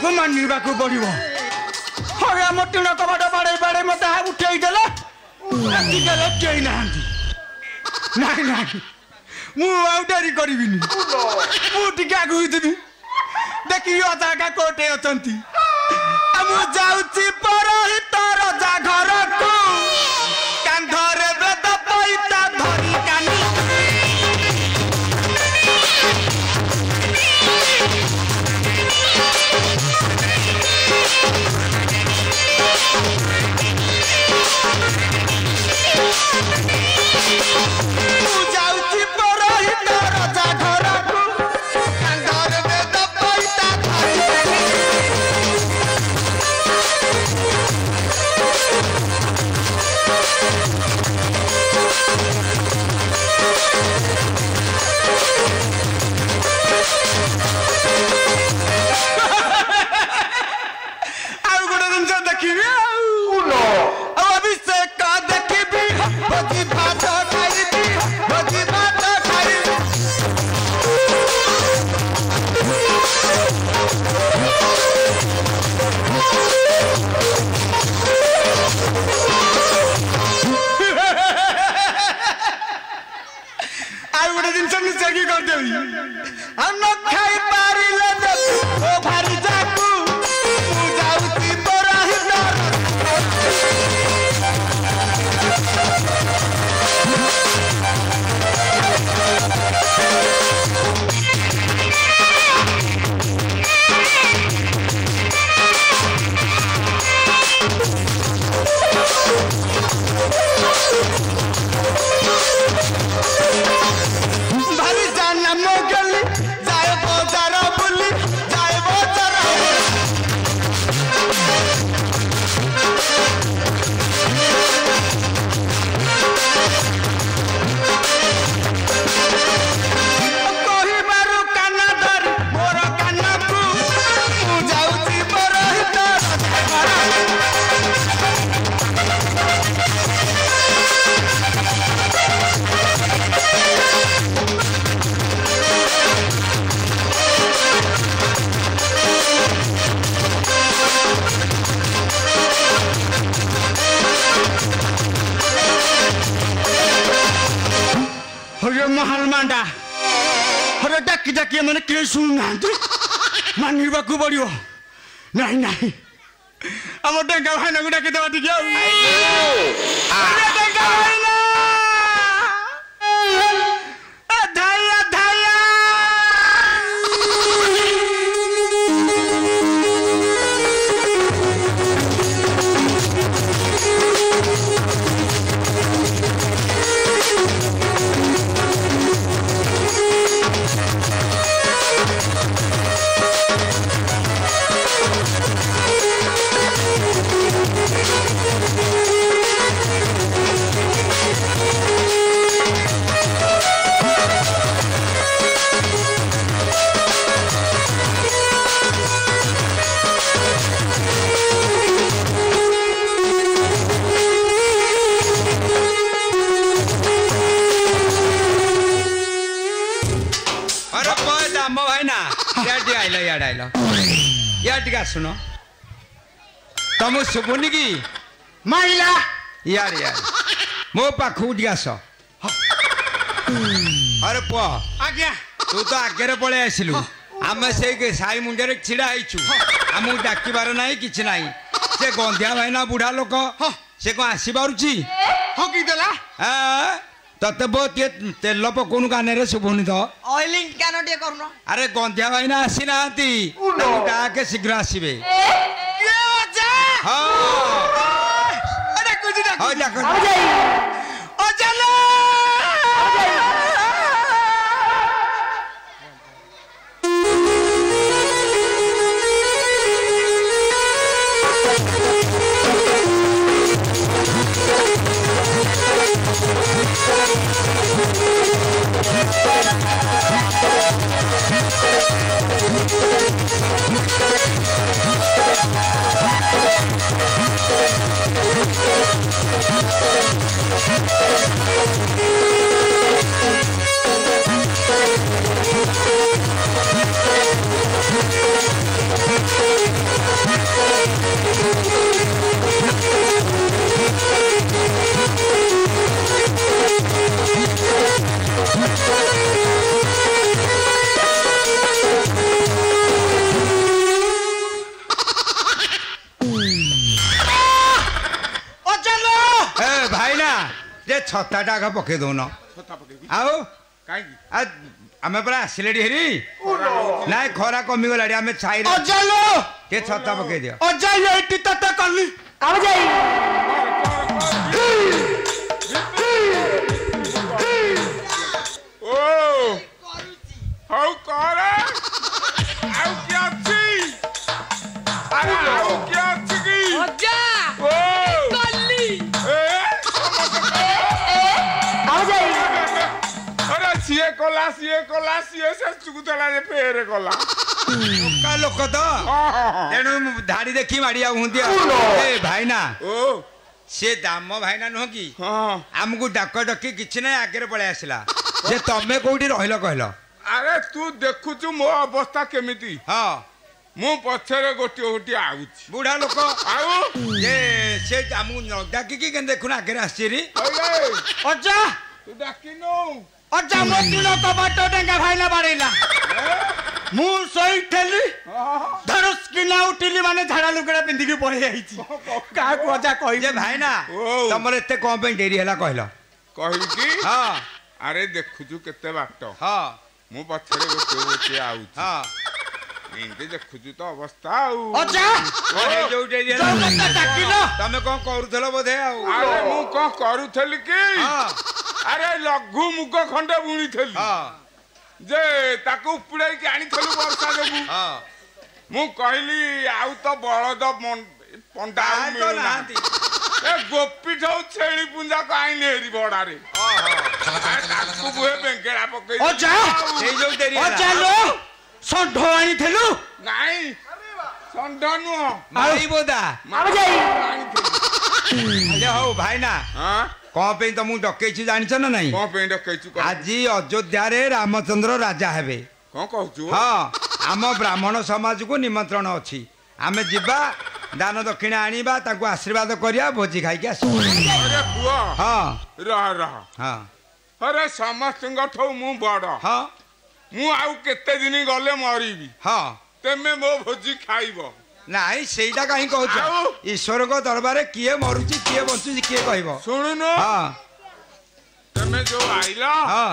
को मानवा को पड़ो अरे आम टीण कबाट बाड़े बाड़े मत उठे ना मुझे करी मुझे आगे देखी अजा कोटे अच्छा मुझे परहित रजा घर को कांधरे बेद पैता धरी कानी महालमांडा अरे डाकी डाकी मैंने किए शुणुना मानवा को पड़ो नहीं नहीं आम डेंगा भाईना को डाकी देवा टिके डेंगा भाईना धाइया धाइया सुनो तुम शुभुनि की महिला यार यार मो पाखु आस अरे पुआ आज्ञा तू तो आगे पलि आसलु आम से साई मुंडे छिड़ा आमको डाकबार ना कि से गंधिया भाईना बुढ़ा लोक से कौन आसपारुची तते बहुत तेल पकौनु कान शुभुनि तो ऑयलिंग कान टे करूनो अरे गंधिया भाईना आसी ना डाके शीघ्र आसबे हाँ ଯେ ଛତାଟା ଆଗ ପକେଇ ଦଉନ ଆଉ ଆମେ ପରା ଆସିଲେଣି ହେରି ନାଇଁ ଖରା କମିଗଲାଣି ଆମେ ଛାଇରେ ଟିକେ ଛତା ପକେଇ ଦିଅ ଏଇଠି ତତେ କଲି ଆଉ ଯାଇ ହଉ କର ଆଉ କିଏ ଅଛି ଆରେ ଆଉ କିଏ ଅଛି କି ଅଜା ଓ କଲି ଆଉ ଯାଇ ଆରେ ସିଏ କଲା ସିଏ ଶେଷକୁ ଦେଲା ଯେ ଫେରେ କଲା ଲୋକ ତ ତେଣୁ ଧାଡି ଦେଖି ମାଡିଆ ହୁଅନ୍ତି ଏ ଭାଇନା ଓ ସେ ଦାମ ଭାଇନା ନୁହଁ କି ହଁ ଆମକୁ ଡାକ ଡକି କିଛି ନାହିଁ ଆଗରେ ପଳେଇ ଆସିଲା ଯେ ତମେ କୋଉଠି ରହିଲ କହିଲ ଆରେ ତୁ ଦେଖୁଛୁ ମୋ ଅବସ୍ଥା କେମିତି ହଁ ମୁଁ ପଛରେ ଗୋଟିଏ ଆଉଛି ବୁଢା ଲୋକ ଆଉ ଯେ ସେ ଆମକୁ ନ ଡାକିକି କେମିତି ଦେଖୁନ ଆଗରେ ଆସିଛି ଅଜା ତୁ ଡାକିନୁ ଅଜା ମୋ ଦିନ କବାଟ ଡେଙ୍ଗା ଭାଇନା ବାଡେଇଲା ମୁଁ ଶୋଇଥିଲି ଧରୁସ କିନା ଉଠିଲି ମାନେ ଝାଡା ଲୁଗଡ଼ା ପିନ୍ଧିକି ପଳେଇ ଆଇଛି କାହାକୁ ଅଜା କହିବି ଯେ ଭାଇନା ତମର ଏତେ କଣ ପାଇଁ ଡେରି ହେଲା କହିଲ କହିବି କି ହଁ ଆରେ ଦେଖୁଛୁ କେତେ ବାଟ ହଁ ମୁଁ ପଛରେ ଗୋଟିଏ ଆଉଛି ହଁ ଏମିତି ଦେଖୁଛୁ ତ ଅବସ୍ଥା ଆଉ ଅଜା ଯୋଉ ଡେରି ହେଲା ତମେ କଣ କରୁଥିଲ ବୋଧେ ଆଉ ଆରେ ମୁଁ କଣ କରୁଥିଲି କି ହଁ ଆରେ ଲଘୁ ମୁଗ ଖଣ୍ଡେ ବୁଣିଥିଲି ହଁ ଯେ ତାକୁ ଉପୁଡେଇକି ଆଣିଥିଲୁ ବର୍ଷା ଯୋଗୁ ହଁ ମୁଁ କହିଲି ଆଉ ତ ବଳଦ ପଣ୍ଡା ଆଉ ନାହାନ୍ତି ଏ ଗୋପୀ ଠଉ ଛେଳି ପୁଞ୍ଜାକୁ ଆଇନି ହେରି ବଡାରେ ତାକୁ ବୁହେ ବେଙ୍ଗେଳା ପକେଇ ଅଜା ସେଇ ଯୋଉ ଡେରି ଅଜା ହେଲା ଲୋ ଷଣ୍ଢ ଆଣିଥିଲୁ ନାଇଁ ଷଣ୍ଢ ନୁହଁ ମାଇ ବୋଦା ଆଣିଥିଲି ହଉ ଭାଇନା ହଁ କଣ ପାଇଁ ତମକୁ ଡକେଇଛି ଜାଣିଛ ନା ନାଇଁ କଣ ପାଇଁ ଡକେଇଛୁ ଆଜି ଅଯୋଧ୍ୟାରେ ରାମଚନ୍ଦ୍ର ରାଜା ହେବେ କଣ କହୁଛୁ ହଁ ଆମ ବ୍ରାହ୍ମଣ ସମାଜକୁ ନିମନ୍ତ୍ରଣ ଅଛି ଆମେ ଯିବା ଦାନ ଦକ୍ଷିଣା ଆଣିବା ତାଙ୍କୁ ଆଶୀର୍ବାଦ କରିବା ଭୋଜି ଖାଇକି ଆସିବା ଆରେ ପୁଅ ହଁ ରହ ହଁ ଆରେ ସମସ୍ତଙ୍କଠୁ ମୁଁ ବଡ ହଁ ମୁଁ ଆଉ କେତେ ଦିନ ଗଲେ ମରିବି ହଁ ତେମେ ମୋ ଭୋଜି ଖାଇବ ନାଇଁ ସେଇଟା କାହିଁ କହୁଛ ଆଉ? ଈଶ୍ୱରଙ୍କ ଦରବାରରେ କିଏ ମରୁଛି କିଏ ବଞ୍ଚୁଛି କିଏ କହିବ ଶୁଣୁନୁ ହଁ ତମେ ଯୋଉ ଆଇଲ ହଁ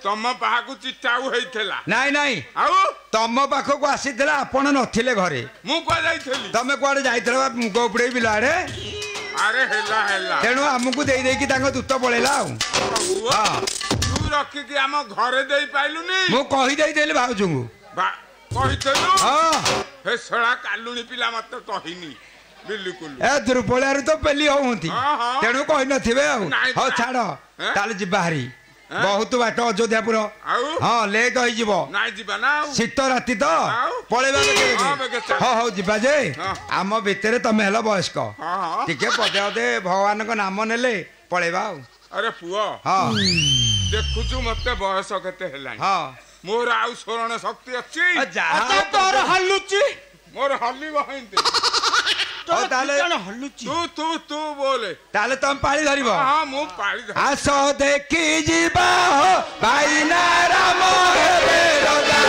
ତମ ପାହାକୁ ଚିଠା ହେଇଥିଲା ନାଇଁ ନାଇଁ ଆଉ ତମ ପାଖକୁ ଆସିଥିଲା ଆପଣ ନଥିଲେ ଘରେ ମୁଁ କୁଆ ଯାଇଥିଲି ତମେ କୁଆଡେ ଯାଇଥିଲ ବା ମୁଗ ଉପଡେଇ ବିଲ ଆଡେ ଆରେ ହେଲା ତେଣୁ ଆମକୁ ଦେଇ ଦେଇକି ତାଙ୍କ ଦୂତ ପଳେଇଲା ଆଉ ହଁ ତୁ ରଖିକି ଆମ ଘରେ ଦେଇ ପାଇଲୁନି ମୁଁ କହିଦେଇଥିଲି ଭାଉଜଙ୍କୁ କହିଥିଲୁ ହଁ ହେ ଶଳା କାଲୁଣି ପିଲା ମତେ କହିନି ବିଲକୁଲ ଏ ଦୁର୍ବଳିଆରୁ ତ ପେଲି ହଉନ୍ତି ହଁ। ତେଣୁ କହିନଥିବେ ଆଉ ନାଇଁ ହଉ ପରା। ଛାଡ ଏଁ? ତାହେଲେ ଯିବା ହାରି ବହୁତ ବାଟ ଅଯୋଧ୍ୟାପୁର ଆଉ ହଁ ଲେଟ୍ ହେଇଯିବ ନାଇଁ ଯିବା ନା ଆଉ ଶୀତ ରାତି ତ ଆଉ? ପଳେଇବା ହଁ, ବେଗେ ଚାଲ। ହଉ ଯିବା ଯେ ହଁ। ଆମ ଭିତରେ ତମେ ହେଲ ବୟସ୍କ ହଁ। ଟିକେ ପଦେ ଅଧେ ଭଗବାନଙ୍କ ନାମ ନେଲେ ପଳେଇବା ଆଉ ଆରେ ପୁଅ ହଁ ଦେଖୁଛୁ ମତେ ବୟସ କେତେ ହେଲାଣି ହଁ ମୋର ଆଉ ସ୍ମରଣ ଶକ୍ତି ଅଛି ଯାହା ତୋର ହଲୁଛି ମୋର ହଲିବ ହେନ୍ତି ହଉ ତାହେଲେ ହଲୁଛି ତୁ ବୋଲେ ତାହେଲେ ତମେ ପାଳି ଧରିବ ହଁ ମୁଁ ପାଳି ଧରି ଆସ ଦେଖି ଯିବା ହୋ ଭାଇନା ରାମ ହେବେ ରଜା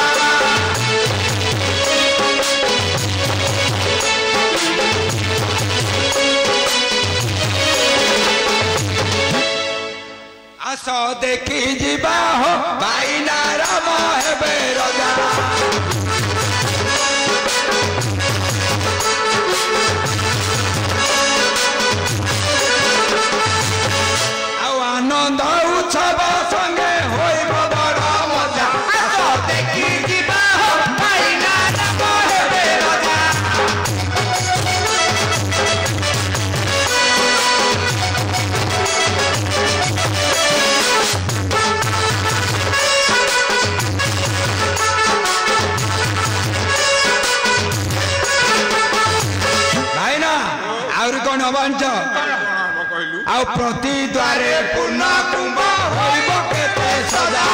ଆସ ଦେଖି ଯିବା ହୋ ଭାଇନା ରାମ ହେବେ ରଜା ଆଉ ଆନନ୍ଦ ଉତ୍ସବ ସଙ୍ଗେ ହୋଇବ ବଡ଼ ମଜା ଆସ ଦେଖି ଯିବା ହୋ ଭାଇନା ରାମ ହେବେ ରଜା ଭାଇନା ଆହୁରି କଣ ହବ ଜାଣିଛ କଣ ହବ କହିଲୁ ଆଉ ପ୍ରତି ଦ୍ୱାରେ ପୂର୍ଣ୍ଣ କୁମ୍ଭ ହୋଇବ କେତେ ସଦା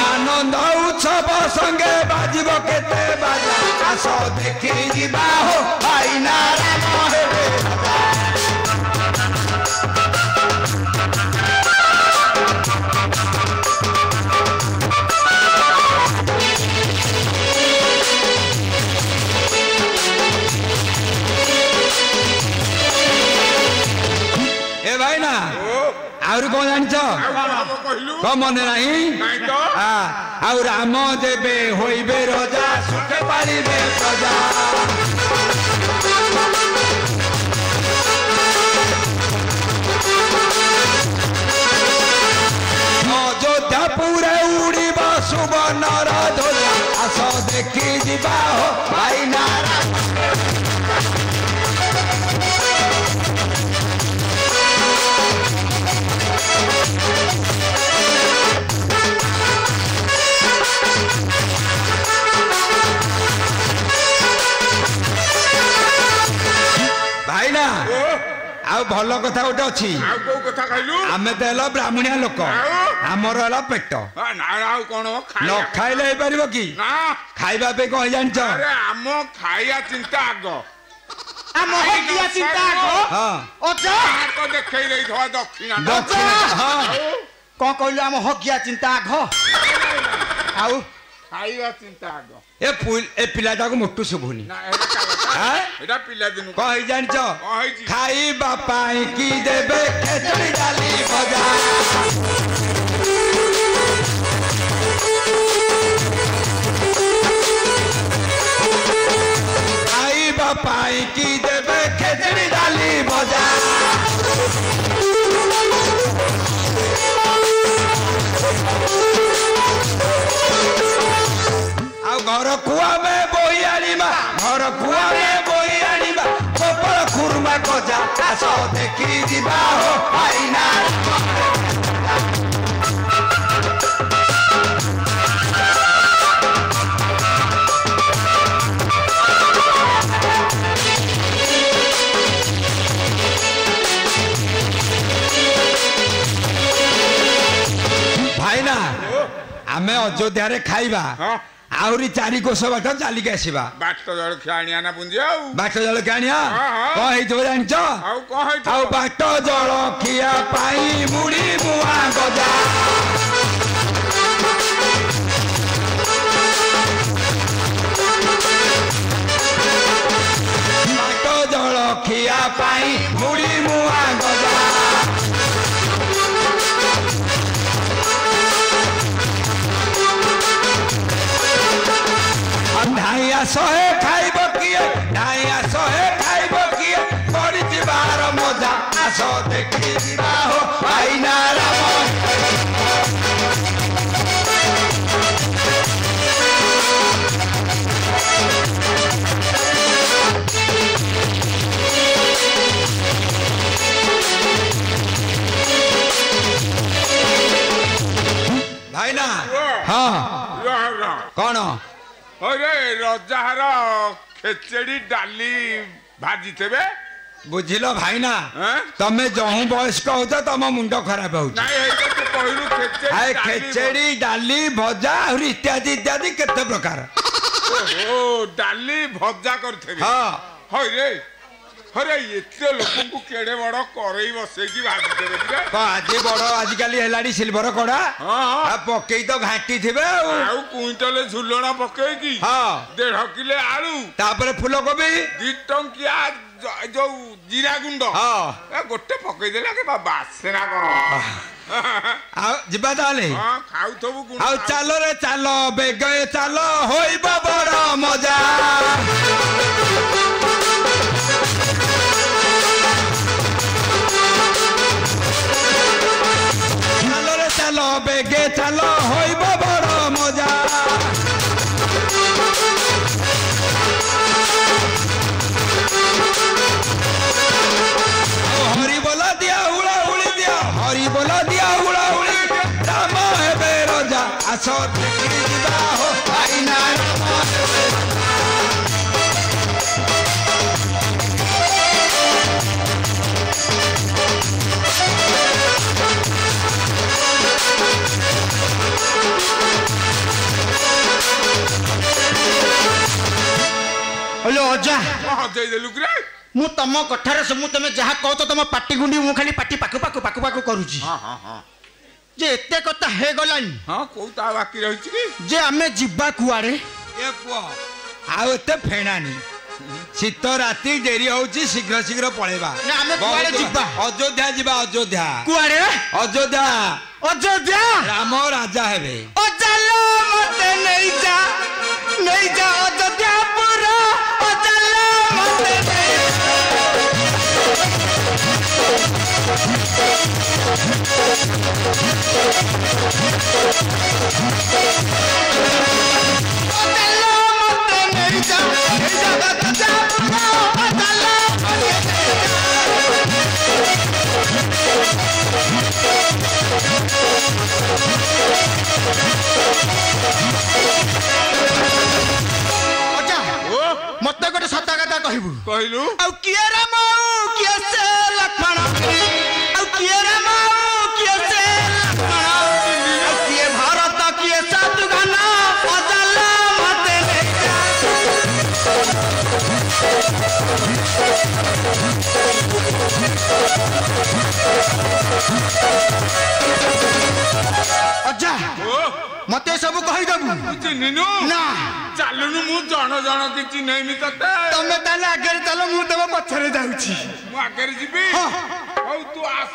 ଆନନ୍ଦ ଉତ୍ସବ ସଙ୍ଗେ ବାଜିବ କେତେ ବାଜା ଆସ ଦେଖି ଯିବା ହୋ ଭାଇନା ରାମ ହେବେ ଆହୁରି କଣ ଜାଣିଛ କହିଲୁ କଣ ମନେ ନାହିଁ ନାଇଁ ତ ଆଉ ରାମ ଦେବେ ହୋଇବେ ରଜା ସୁଖେ ପାଳିବେ ପ୍ରଜା ଅଯୋଧ୍ୟା ପୁରେ ଉଡ଼ିବ ସୁବର୍ଣ୍ଣର ଧ୍ୱଜା ଆସ ଦେଖି ଯିବା ହୋ ଭାଇନା ଭାଇନା ଆଉ ଭଲ କଥା ଗୋଟେ ଅଛି ଆଉ କୋଉ କଥା କହିଲୁ ଆମେ ତ ହେଲ ବ୍ରାହ୍ମଣିଆ ଲୋକ ଆମର ହେଲା ପେଟ ଆଉ କଣ ନ ଖାଇଲେ ହେଇପାରିବ କି ନା ଖାଇବା ପାଇଁ କଣ ଜାଣିଛ ଆମ ଖାଇବା ଚିନ୍ତା ଆଗ ଆମ ହକିଆ ଚିନ୍ତା ଅଜା ଦେଖେଇ ଦେଇଥିବା ଦକ୍ଷିଣା କଣ କହିଲୁ ଆମ ହକିଆ ଚିନ୍ତା ଆଘ ଆଉ ଖାଇବା ଚିନ୍ତା ଆଗ ଏ ପିଲାଟାକୁ ମୋଟୁ ଶୁଭୁନି ଏଟା ପିଲାଦିନୁ କଣ ହେଇ ଜାଣିଛ କଣ ହେଇଛି ଖାଇବା ପାଇଁ କି ଦେବେ ଖେଚୁଡ଼ି ଡାଲି ଭଜା ଖାଇବା ପାଇଁ କି ଦେବେ ଖେଚୁଡ଼ି ଡାଲି ଭଜା ଆଉ ଘରକୁ ଆମେ ବୋହି ଆଣିବା ଘରକୁ ଆମେ ବୋହି ଆଣିବା ଗୋବର ଖୁରୁମା ଗଜା ଆସ ଦେଖି ଯିବା ହୋ ଭାଇନା ଭାଇନା ଆମେ ଅଯୋଧ୍ୟାରେ ଖାଇବା ଆହୁରି 4 କୋଶ ବାଟ ଚାଲିକି ଆସିବା ବାଟ ଜଳଖିଆ ଆଣିଆ ନା ପୁଞ୍ଜି ଆଉ ବାଟ ଜଳଖିଆ ଆଣିଆ କଣ ହେଇଥିବ ଜାଣିଛ ଆଉ କଣ ହେଇଥିବ ଆଉ ବାଟ ଜଳଖିଆ ପାଇଁ ମୁଢି ମୁଆ ଗଜା ବାଟ ଜଳଖିଆ ପାଇଁ ମୁଢି ମୁଆ ଗଜା ढाइया शहे खाइब किए ढाइया शहे खाइब किए पड़िबार मजा आस देखि जिबा हो भाइना राम भाइना हाँ कौन अरे रजार खेचेड़ी डाली भाजी थे बुझिल भाइना तमे जहू बयस्क हो तम मुंड खराब हो खेचेड़ी डाली भजा और इत्यादि इत्यादि केते प्रकार डाली भजा करथे हां रे अरे एते लोक को केड़े बड़ करई बसे की भाजी देबे रे आज बड़ आज काली हेलाडी सिल्वर कड़ा हां पकई तो घाटी थिबे आउ क्विंटल झुलणा पकई की हां 1.5 किलो आलू तापर फूल कोबी 2 टंकिया जो जीरा गुंड हां ए गोटे पकई देला के बासेना को आ जिबा ताले हां खाउ थबु गुंड आ चालो रे चालो बेगे चालो होइबो बड़ मजा चलो बेगे चलो होइबो बड़ मजा हरि बोला दिया हुड़ा हुड़ी दिया हरि बोला दिया हुड़ा हुड़ी राम हेबे राजा आस देखि जिबा हो भाइना हेलो अजा हां दे दे लुक रे मु तम कठार से मु तमे जहा कहत तम पाटी गुंडी मु खाली पाटी पाकु पाकु पाकु पाकु करूची हां हां हां जे एते कथा हे गलानी हां कोता बाकी रहिची की जे हमें जिब्बा कुआरे ए पुआ आ एते फेणानी শীত রাতি ডেরি হচ্ছে শীঘ্র শীঘ্র পড়েবা না আমি কুয়াড়ে ଯିବା অযোধ্যা যা অযোধ্যা কুয়াড়ে অযোধ্যা অযোধ্যা রাম রাজা হেবে ও চালো মতে নেই যা অযোধ্যা পুরা ও চালো মতে নেই मत गोटे सत कथा कहबू कहलु किए राम किए से लक्ष्मण किए राम किए से लक्ष्मण किए भारत किए शत्रुघ्न अचल मते अच्छा मते सब कहि दबू चिन्हिनु ना चालुनु मु जण जण कि चिन्हैमी तते तमे ताले आगे चलो मु तमे पछरे जाउची मु आगे जीबी हौ तू आस